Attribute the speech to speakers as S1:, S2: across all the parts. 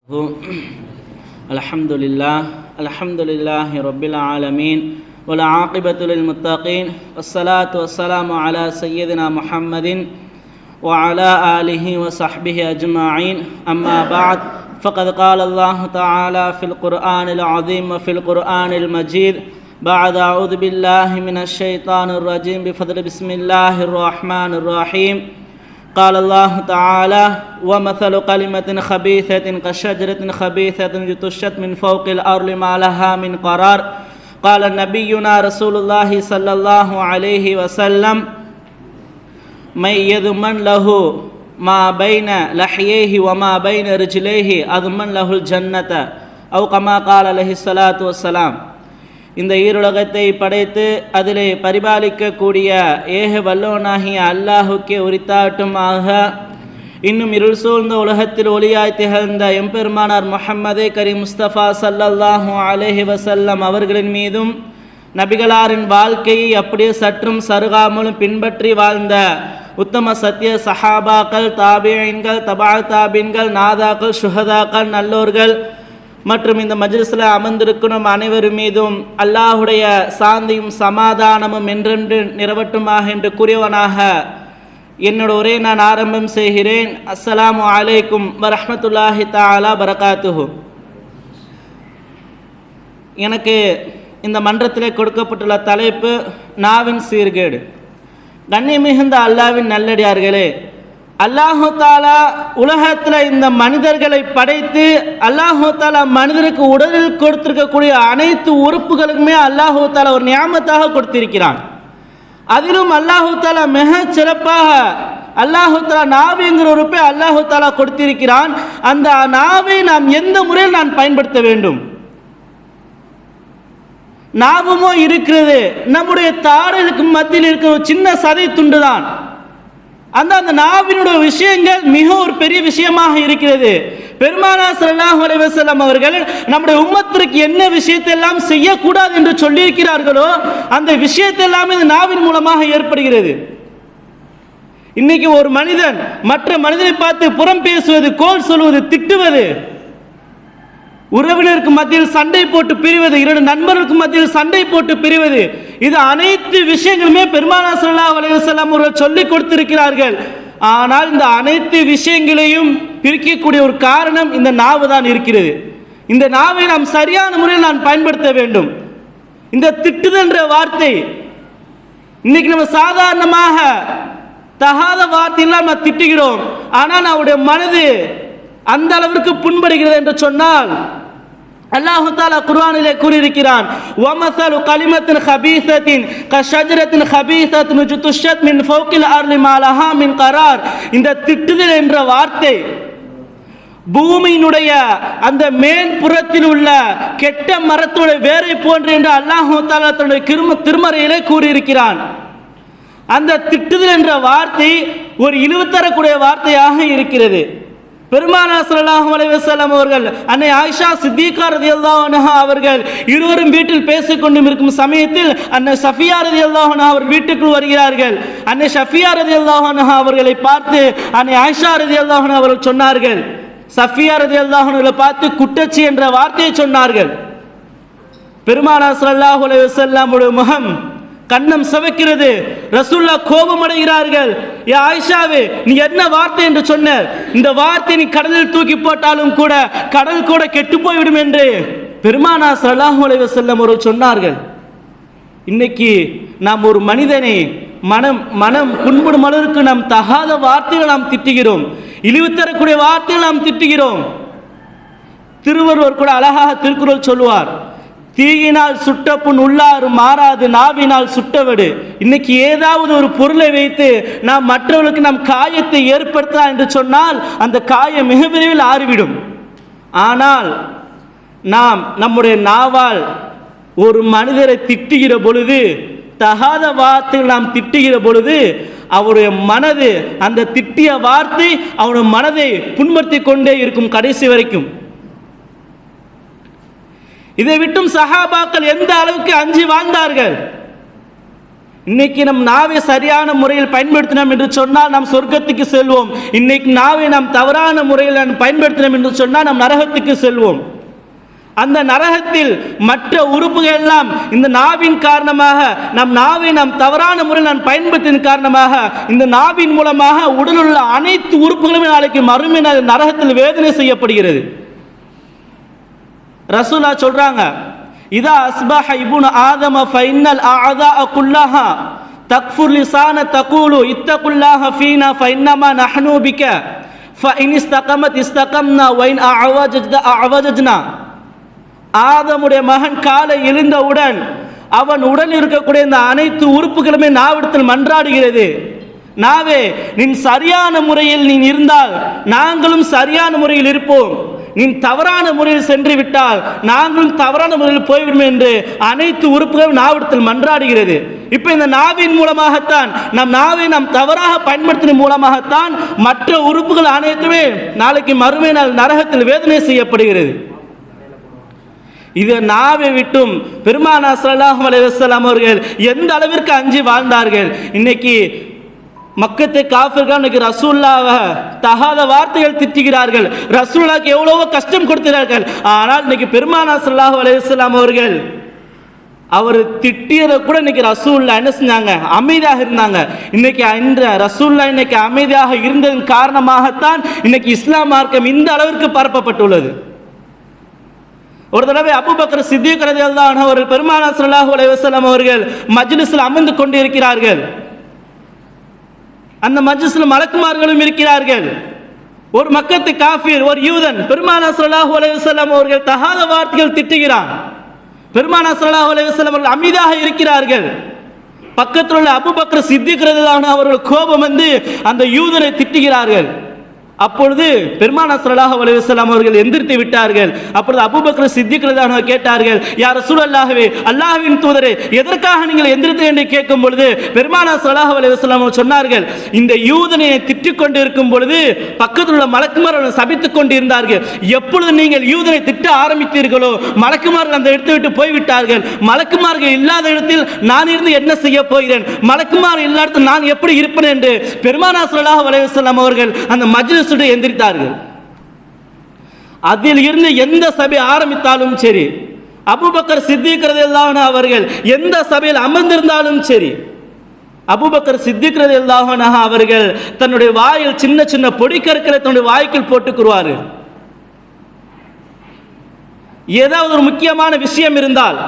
S1: الحمد لله رب العالمين والعاقبة للمتقين والصلاة والسلام على سيدنا محمد وعلى آله وصحبه أجمعين أما بعد فقد قال الله تعالى في القرآن العظيم وفي القرآن المجيد بعد أعوذ بالله من الشيطان الرجيم بفضل بسم الله الرحمن الرحيم قال الله تعالى ومثل كلمة خبيثة كشجرة خبيثة اجتثت من فوق الأرض ما لها من قرار قال نبينا رسول الله صلى الله عليه وسلم من يضمن له ما بين لحييه وما بين رجليه أضمن له الجنة أو كما قال عليه الصلاة والسلام. இந்த ஈருலகத்தை படைத்து அதிலே பரிபாலிக்கக்கூடிய ஏக வல்லோனாகிய அல்லாஹுக்கே உரித்தாட்டுமாக. இன்னும் இருள் சூழ்ந்த உலகத்தில் ஒளியாய் திகழ்ந்த எம்பெருமானார் முஹம்மதே கரீம் முஸ்தபா ஸல்லல்லாஹு அலைஹி வஸல்லம் அவர்களின் மீதும் நபிகளாரின் வாழ்க்கையை அப்படியே சற்றும் சருகாமலும் பின்பற்றி வாழ்ந்த உத்தம சத்திய சஹாபாக்கள், தாபிஈன்கள், தபா தாபீன்கள், நாதாக்கள், சுஹதாக்கள், நல்லோர்கள் மற்றும் இந்த மஜ்லிஸில் அமர்ந்திருக்கும் அனைவரும் மீதும் அல்லாஹுடைய சாந்தியும் சமாதானமும் என்றென்று நிறவட்டுமாக என்று கூறியவனாக என்னோட உரை நான் ஆரம்பம் செய்கிறேன். அஸ்ஸலாமு அலைக்கும் வரஹ்மத்துல்லாஹி தஆலா பரகாத்துஹு. எனக்கு இந்த மன்றத்திலே கொடுக்கப்பட்டுள்ள தலைப்பு நாவின் சீர்கேடு. கண்ணியமிகுந்த அல்லாஹ்வின் நல்லடியார்களே, அல்லாஹு தாலா உலகத்தில் இந்த மனிதர்களை படைத்து அல்லாஹு தாலா மனிதருக்கு உடலில் கொடுத்திருக்கக்கூடிய அனைத்து உறுப்புகளுக்குமே அல்லாஹு தாலா ஒரு நியாமத்தாக கொடுத்திருக்கிறான். அதிலும் அல்லாஹு தாலா மிக சிறப்பாக அல்லாஹு தாலா நாவிங்கிற உறுப்பை அல்லாஹு தாலா கொடுத்திருக்கிறான். அந்த நாவை நாம் எந்த முறையில் நான் பயன்படுத்த வேண்டும்? நாவமோ இருக்கிறது நம்முடைய தாடைகளுக்கு மத்தியில் இருக்கிற ஒரு சின்ன சதை துண்டு தான். அந்த நாவினுடைய விஷயங்கள் மிக ஒரு பெரிய விஷயமாக இருக்கிறது. பெருமானார் ஸல்லல்லாஹு அலைஹி வஸல்லம் அவர்கள் நம்முடைய உம்மத்திற்கு என்ன விஷயத்தை எல்லாம் செய்யக்கூடாது என்று சொல்லியிருக்கிறார்களோ அந்த விஷயத்தை எல்லாம் இந்த நாவின் மூலமாக ஏற்படுகிறது. இன்னைக்கு ஒரு மனிதன் மற்ற மனிதனை பார்த்து புறம் பேசுவது, கோல் சொல்வது, திட்டுவது, உறவினருக்கு மத்தியில் சண்டை போட்டு பிரிவது, இரண்டு நண்பர்களுக்கு மத்தியில் சண்டை போட்டு பிரிவது, இது அனைத்து விஷயங்களுமே பெருமானார் ஸல்லல்லாஹு அலைஹி வஸல்லம் அவர்கள் சொல்லிக் கொடுத்திருக்கிறார்கள். ஆனால் இந்த அனைத்து விஷயங்களையும் பிரிக்கக்கூடிய ஒரு காரணம் இந்த நாவு தான் இருக்கிறது. இந்த நாவை நாம் சரியான முறையில் நான் பயன்படுத்த வேண்டும். இந்த திட்டுதல்ன்ற வார்த்தை இன்னைக்கு நம்ம சாதாரணமாக தகாத வார்த்தையெல்லாம் நம்ம திட்டுகிறோம். ஆனால் நம்முடைய மனது அந்த அளவிற்கு புண்படுகிறது என்று சொன்னால் அல்லாஹு தாலா குர்ஆனிலே கூறியிருக்கிறான், வமஸலு கலிமத்தின் ஹபீஸத்தின் கஷஜரத்தின் ஹபீஸத்தின் ஜுதுஷத் மின் ஃபௌகில் அர்லி மா லஹா மின் கரார். இந்த திட்டுதல் என்ற வார்த்தை பூமியினுடைய அந்த மேற்புறத்தில் உள்ள கெட்ட மரத்துடைய வேரை போன்று என்று அல்லாஹு தாலா தன்னுடைய திருமறையிலே கூறியிருக்கிறான். அந்த திட்டுதல் என்ற வார்த்தை ஒரு இழிவுத்தரக்கூடிய வார்த்தையாக இருக்கிறது. பெருமானார் ஸல்லல்லாஹு அலைஹி வஸல்லம் அவர்கள் அன்னை ஆயிஷா சித்திகா ரலியல்லாஹு அன்ஹா அவர்கள் இருவரும் வீட்டில் பேசிக் கொண்டு இருக்கும் சமயத்தில் அன்னை சஃபியா ரலியல்லாஹு அன்ஹா அவர் வீட்டுக்குள் வருகிறார்கள். அன்னை சஃபியா ரலியல்லாஹு அன்ஹா அவர்களை பார்த்து அன்னை ஆயிஷா ரலியல்லாஹு அன்ஹா அவர்கள் சொன்னார்கள், சஃபியா ரலியல்லாஹு அன்ஹா பார்த்து குட்டச்சி என்ற வார்த்தையை சொன்னார்கள். பெருமானார் ஸல்லல்லாஹு அலைஹி வஸல்லம் உடைய முகம் கண்ணம் சிவக்கிறது. ரசூலுல்லாஹ் கோபம் அடைகிறார்கள். யா ஆயிஷாவே, நீ என்ன வார்த்தை என்று சொன்னார்? இந்த வார்த்தை நீ கடலில் தூக்கி போட்டாலும் கூட கடல் கூட கெட்டு போய்விடும் என்று பெருமானார் ஸல்லல்லாஹு அலைஹி வஸல்லம் அவர்கள் சொன்னார்கள். இன்னைக்கு நாம் ஒரு மனிதனை மனம் புண்படும் அளவிற்கு நாம் தகாத வார்த்தைகள் நாம் திட்டுகிறோம், இழிவு தரக்கூடிய வார்த்தைகள் நாம் திட்டுகிறோம். திருவள்ளுவர் கூட அழகாக திருக்குறள் சொல்லுவார், தீயினால் சுட்ட புண் உள்ளாறு மாறாது நாவினால் சுட்டவடு. இன்னைக்கு ஏதாவது ஒரு பொருளை வைத்து நாம் மற்றவர்களுக்கு நாம் காயத்தை ஏற்படுத்தலாம் என்று சொன்னால் அந்த காயம் மிக விரைவில் ஆறிவிடும். ஆனால் நாம் நம்முடைய நாவால் ஒரு மனிதரை திட்டுகிற பொழுது, தகாத வார்த்தைகள் நாம் திட்டுகிற பொழுது அவருடைய மனது அந்த திட்டிய வார்த்தை அவருடைய மனதை புண்படுத்தி கொண்டே இருக்கும் கடைசி வரைக்கும். இதை விட்டும் சஹாபாக்கள் எந்த அளவுக்கு அஞ்சி வாழ்ந்தார்கள். இன்னைக்கு நம் நாவை சரியான முறையில் பயன்படுத்தினோம் என்று சொன்னால் நாம் சொர்க்கத்துக்கு செல்வோம். இன்னைக்கு நாவை நாம் தவறான முறையில் பயன்படுத்தினோம் என்று சொன்னால் நாம் நரகத்துக்கு செல்வோம். அந்த நரகத்தில் மற்ற உறுப்புகள் எல்லாம் இந்த நாவின் காரணமாக, நம் நாவை நாம் தவறான முறையில் நாம் பயன்படுத்தின் காரணமாக இந்த நாவின் மூலமாக உடலில் உள்ள அனைத்து உறுப்புகளுமே நாளைக்கு மறுமை நரகத்தில் வேதனை செய்யப்படுகிறது. ரசூலா சொல்றாங்க, இதா அஸ்பஹ இப்னு ஆதம ஃபைன்னல் அஅதா குல்லஹா தக்ஃபுர் லிசான தகூலு இத்தகுல்லாஹ ஃபீனா ஃபைன்னமா நஹ்னு பிக ஃபஇன் இஸ்தகமத் இஸ்தகம்னா வைன் அஅவஜஜ்னா. ஆதமுடைய மகன் காலை எழுந்தவுடன் அவன் உடலில் இருக்கக்கூடிய இந்த அனைத்து உறுப்புகளுமே நாவிடத்தில் மன்றாடுகிறது, நாவே நீ சரியான முறையில் நீ இருந்தால் நாங்களும் சரியான முறையில் இருப்போம், நீ தவறான முறையில் சென்று விட்டால் நாங்களும் தவறான முறையில் போய்விடும் என்று அனைத்து உறுப்புகளும் நாவிடத்தில் மன்றாடுகிறது. இப்ப இந்த நாவின் மூலமாகத்தான், நம் நாவை நாம் தவறாக பயன்படுத்தின மூலமாகத்தான் மற்ற உறுப்புகள் அனைத்துமே நாளைக்கு மறுமை நாள் நரகத்தில் வேதனை செய்யப்படுகிறது. இது நாவை விட்டும் பெருமானார் ஸல்லல்லாஹு அலைஹி வஸல்லம் அவர்கள் எந்த அளவிற்கு அஞ்சி வாழ்ந்தார்கள். இன்னைக்கு மக்கத்து காஃபிர்கள் இன்னைக்கு ரசூலுல்லாஹ்வை தகாத வார்த்தைகள் திட்டுகிறார்கள், ரசூலுல்லாஹ்க்கு எவ்வளவோ கஷ்டம் கொடுக்கிறார்கள். ஆனால் இன்னைக்கு பெருமானார் ஸல்லல்லாஹு அலைஹி வஸல்லம் அவர்கள் அவர் திட்டியதை கூட இன்னைக்கு ரசூலுல்லாஹ் என்ன செஞ்சாங்க, அமைதியாக இருந்தாங்க. இன்னைக்கு இந்த ரசூலுல்லாஹ் இன்னைக்கு அமைதியாக இருந்ததன் காரணமாகத்தான் இன்னைக்கு இஸ்லாம் மார்க்கம் இந்த அளவிற்கு பரப்பப்பட்டுள்ளது. ஒரு தடவை அபூபக்கர் சித்திக் ரலியல்லாஹு அன்ஹு அவர்கள் பெருமானார் ஸல்லல்லாஹு அலைஹி வஸல்லம் அவர்கள் மஜ்லிஸில் அமர்ந்து கொண்டிருக்கிறார்கள். அந்த மஜ்லிஸில் மலக்குமார்களும் இருக்கிறார்கள். ஒரு மக்கத்து காஃபிர், ஒரு யூதன் பெருமானார் ஸல்லல்லாஹு அலைஹி வஸல்லம் அவர்கள் தகாத வார்த்தைகள் திட்டுகிறான். பெருமானார் ஸல்லல்லாஹு அலைஹி வஸல்லம் அவர்கள் அமைதியாக இருக்கிறார்கள். பக்கத்தில் உள்ள அபூபக்கர் சித்திக் ரலியல்லாஹு அன்ஹு அவர்கள் கோபம் வந்து அந்த யூதனை திட்டுகிறார்கள். அப்பொழுது பெருமானார் ஸல்லல்லாஹு அலைஹி வஸல்லம் அவர்கள் எந்திரித்து விட்டார்கள். அப்பொழுது அபூபக்கர் சித்திக் ரலியல்லாஹு அன்ஹு கேட்டார்கள், யா ரசூலல்லாஹ்வே, அல்லாஹ்வின் தூதரே, எதற்காக நீங்கள் எந்திரித்து என்று கேட்கும் பொழுது பெருமானார் ஸல்லல்லாஹு அலைஹி வஸல்லம் அவர்கள் சொன்னார்கள், இந்த யூதனை திட்டிக் கொண்டு இருக்கும் பொழுது பக்கத்தில் உள்ள மலக்குமார்கள் சபித்துக் கொண்டு இருந்தார்கள். எப்பொழுது நீங்கள் யூதனை திட்ட ஆரம்பித்தீர்களோ மலக்குமார்கள் அந்த இடத்தை விட்டு போய்விட்டார்கள். மலக்குமார்கள் இல்லாத இடத்தில் நான் இருந்து என்ன செய்ய போகிறேன், மலக்குமார்கள் இல்லாத இடத்தில் நான் எப்படி இருப்பேன் என்று பெருமானார் ஸல்லல்லாஹு அலைஹி வஸல்லம் அவர்கள் அந்த மஜ்லிஸ் எந்திரித்தார்கள். அதில் இருந்து எந்த சபை ஆரம்பித்தாலும் சரி, அபூபக்கர் சித்திக் ரலியல்லாஹு அன்ஹு அவர்கள் எந்த சபையில் அமர்ந்திருந்தாலும் சரி, அபூபக்கர் சித்திக் ரலியல்லாஹு அன்ஹு அவர்கள் தன்னுடைய வாயில் சின்ன சின்ன பொடிக்கற்களை தன்னுடைய வாய்க்குள் போட்டுக்குருவார். ஏதாவது ஒரு முக்கியமான விஷயம் இருந்தால்,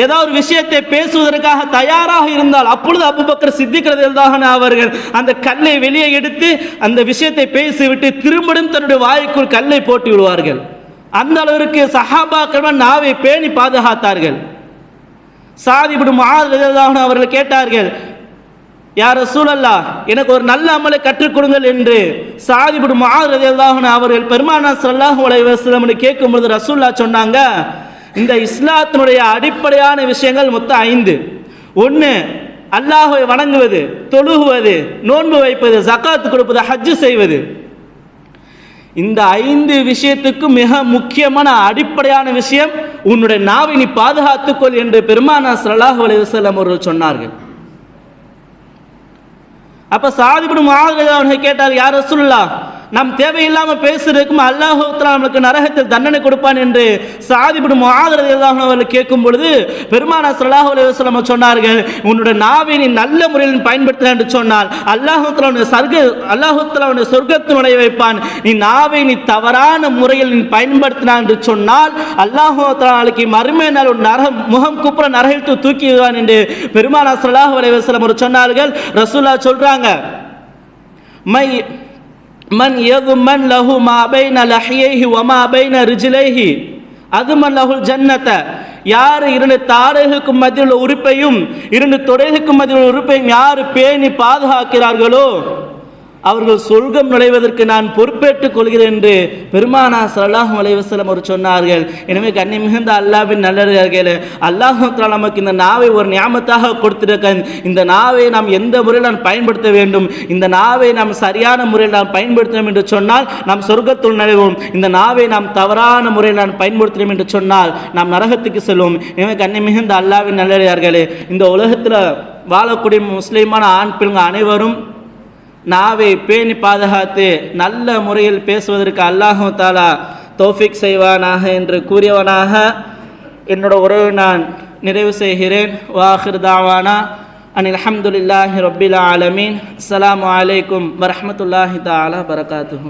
S1: ஏதாவது ஒரு விஷயத்தை பேசுவதற்காக தயாராக இருந்தால் அப்பொழுது அபூபக்கர் சித்திக் ரலியல்லாஹு அன்ஹு அவர்கள் அந்த கல்லை வெளியே எடுத்து அந்த விஷயத்தை பேசிவிட்டு திரும்பவும் தன்னுடைய வாய்க்குள் கல்லை போட்டு விடுவார்கள். அந்த அளவிற்கு சஹாபாக்கள் நாவை பேணி பாதுகாத்தார்கள். சாத் இப்னு முஆத் ரலியல்லாஹு அன்ஹு அவர்கள் கேட்டார்கள், யா ரசூலல்லாஹ், எனக்கு ஒரு நல்ல அமலை கற்றுக் கொடுங்கள் என்று சாத் இப்னு முஆத் ரலியல்லாஹு அன்ஹு அவர்கள் பெருமானார் ஸல்லல்லாஹு அலைஹி வஸல்லம் கேட்கும் பொழுது ரசூலுல்லாஹ் சொன்னாங்க, இந்த இஸ்லாத்தினுடைய அடிப்படையான விஷயங்கள் மொத்தம் 5. 1 அல்லாஹ்வை வணங்குவது, தொழுகுவது, நோன்பு வைப்பது, ஜகாத் கொடுப்பது, ஹஜ் செய்வது. இந்த 5 விஷயத்துக்கு மிக முக்கியமான அடிப்படையான விஷயம் உன்னுடைய நாவை நீ பாதுகாத்துக்கொள் என்று பெருமானார் ஸல்லல்லாஹு அலைஹி வஸல்லம் அவர்கள் சொன்னார்கள். அப்ப சாத் இப்னு முஆத் ரலியல்லாஹு அன்ஹு கேட்டார், யா ரசூலுல்லாஹ், நாம் தேவையில்லாமல் பேசுறதுக்கும் அல்லாஹ் தஆலா நமக்கு நரகத்தில் தண்டனை கொடுப்பான் என்று சாத் இப்னு முஆத் ரலியல்லாஹு அன்ஹு அவர்கள் கேட்கும் பொழுது பெருமானார் ஸல்லல்லாஹு அலைஹி வஸல்லம் சொன்னார்கள், உன்னுடைய நாவை நீ நல்ல முறையில் பயன்படுத்த என்று சொன்னால் அல்லாஹ் தஆலா உன்னை சொர்க்கத்தில் நுழைய வைப்பான். நீ நாவை நீ தவறான முறையில் நீ பயன்படுத்தினான் என்று சொன்னால் அல்லாஹ் தஆலா நாளைக்கு மறுமை நாள் முகம் குப்புற நரகத்தில் தூக்கி விடுவான் என்று பெருமானார் ஸல்லல்லாஹு அலைஹி வஸல்லம் அவர்கள் சொன்னார்கள். ரசூலுல்லாஹ் சொல்றாங்க, மன் யதுமன் லஹு மா பைன லஹ்யைஹி வ மா பைன ரிஜ்லைஹி அதுமன் லஹுல் ஜன்னத. யார் 2 தாடைகளுக்கு மத்தியில் உள்ள உறுப்பையும் 2 தொடைகளுக்கு மத்தியில் உள்ள உறுப்பையும் யார் பேணி பாதுகாக்கிறார்களோ அவர்கள் சொர்க்கம் நுழைவதற்கு நான் பொறுப்பேற்றுக் கொள்கிறேன் என்று பெருமானா ஸல்லல்லாஹு அலைஹி வஸல்லம் அவர் சொன்னார்கள். எனவே கண்ணி மிகுந்த அல்லாஹ்வின் நல்லடியார்களே, அல்லாஹ் தஆலா நமக்கு இந்த நாவை ஒரு நியாமத்தாக கொடுத்திருக்கிறான். இந்த நாவை நாம் எந்த முறையில் நாம் பயன்படுத்த வேண்டும், இந்த நாவை நாம் சரியான முறையில் நாம் பயன்படுத்தணும் என்று சொன்னால் நாம் சொர்க்கத்துள் நுழைவோம். இந்த நாவை நாம் தவறான முறையில் நாம் பயன்படுத்தணும் என்று சொன்னால் நாம் நரகத்துக்கு செல்வோம். எனவே கண்ணி மிகுந்த அல்லாஹ்வின் நல்லடியார்களே, இந்த உலகத்தில் வாழக்கூடிய முஸ்லிமான ஆண் பெண்கள் அனைவரும் நாவை பேணி பாதுகாத்து நல்ல முறையில் பேசுவதற்கு அல்லாஹ் தஆலா தௌஃபீக் செய்வானாக என்று கூறியவனாக என்னோட உறவை நான் நிறைவு செய்கிறேன். வாஹிர் தாவானா அனில் ஹம்துலில்லாஹி ரப்பில் ஆலமீன். அஸ்ஸலாமு அலைக்கும் வரஹ்மத்துல்லாஹி தஆலா பரகாத்துஹு.